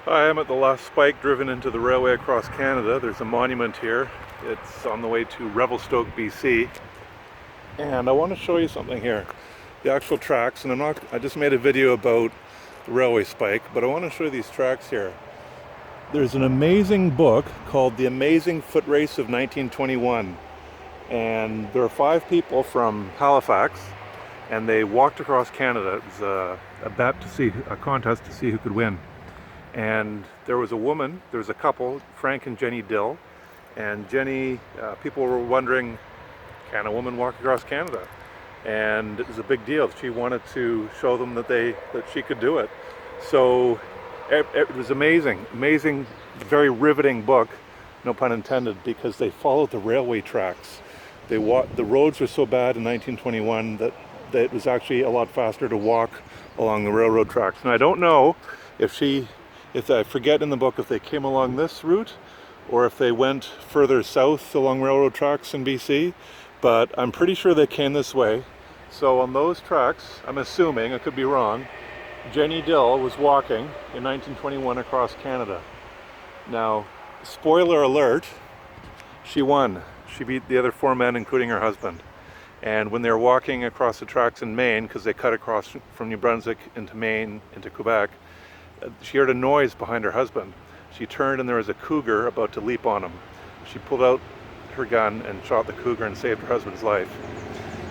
Hi, I'm at the last spike driven into the railway across Canada. There's a monument here. It's on the way to Revelstoke, BC. And I want to show you something here. The actual tracks, and I just made a video about the railway spike, but I want to show you these tracks here. There's an amazing book called The Amazing Foot Race of 1921. And there are 5 people from Halifax, and they walked across Canada. It was a bet to see, a contest to see who could win. And there was a couple, Frank and Jenny Dill. And Jenny, people were wondering, can a woman walk across Canada? And it was a big deal. She wanted to show them that she could do it. So it was amazing, very riveting book, no pun intended, because they followed the railway tracks. The roads were so bad in 1921 that it was actually a lot faster to walk along the railroad tracks. And I don't know if I forget in the book if they came along this route or if they went further south along railroad tracks in BC, but I'm pretty sure they came this way. So on those tracks, I'm assuming, I could be wrong, Jenny Dill was walking in 1921 across Canada. Now, spoiler alert, she won. She beat the other 4 men, including her husband. And when they were walking across the tracks in Maine, because they cut across from New Brunswick into Maine, into Quebec, she heard a noise behind her husband. She turned and there was a cougar about to leap on him. She pulled out her gun and shot the cougar and saved her husband's life.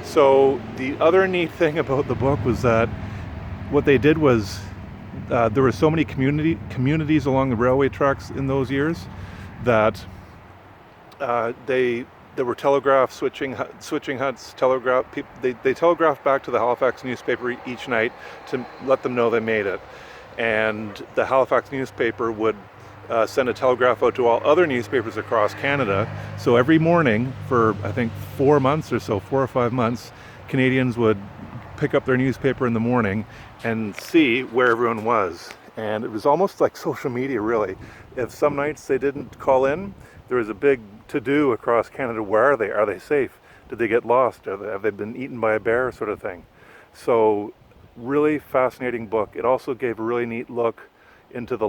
So the other neat thing about the book was that what they did was there were so many communities along the railway tracks in those years that there were telegraph switching huts. They telegraphed back to the Halifax newspaper each night to let them know they made it. And the Halifax newspaper would send a telegraph out to all other newspapers across Canada. So every morning for, I think, 4 months or so, 4 or 5 months, Canadians would pick up their newspaper in the morning and see where everyone was. And it was almost like social media, really. If some nights they didn't call in, there was a big to-do across Canada. Where are they? Are they safe? Did they get lost? Have they been eaten by a bear, sort of thing? So really fascinating book. It also gave a really neat look into the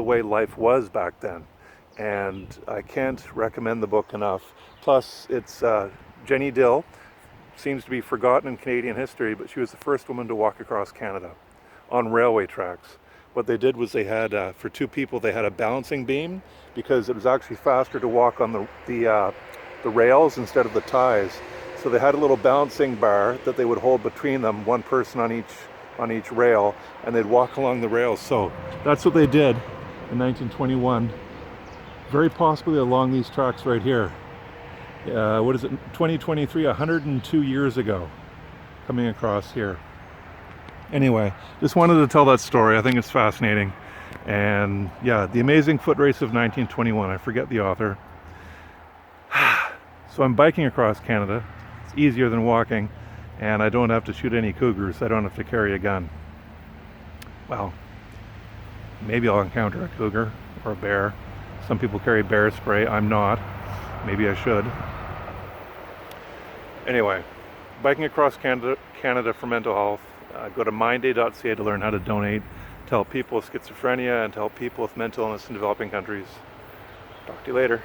way life was back then, and I can't recommend the book enough. Plus, it's Jenny Dill seems to be forgotten in Canadian history, but she was the first woman to walk across Canada on railway tracks. What they did was they had for 2 people they had a balancing beam, because it was actually faster to walk on the rails instead of the ties. So they had a little balancing bar that they would hold between them, 1 person on each rail, and they'd walk along the rails. So that's what they did in 1921, very possibly along these tracks right here. What is it, 2023, 102 years ago, coming across here. Anyway, just wanted to tell that story. I think it's fascinating. And yeah, The Amazing Foot Race of 1921. I forget the author. So I'm biking across Canada. It's easier than walking, and I don't have to shoot any cougars. I don't have to carry a gun. Well, maybe I'll encounter a cougar or a bear. Some people carry bear spray. I'm not. Maybe I should. Anyway, biking across Canada for mental health. Go to mindday.ca to learn how to donate, to help people with schizophrenia, and to help people with mental illness in developing countries. Talk to you later.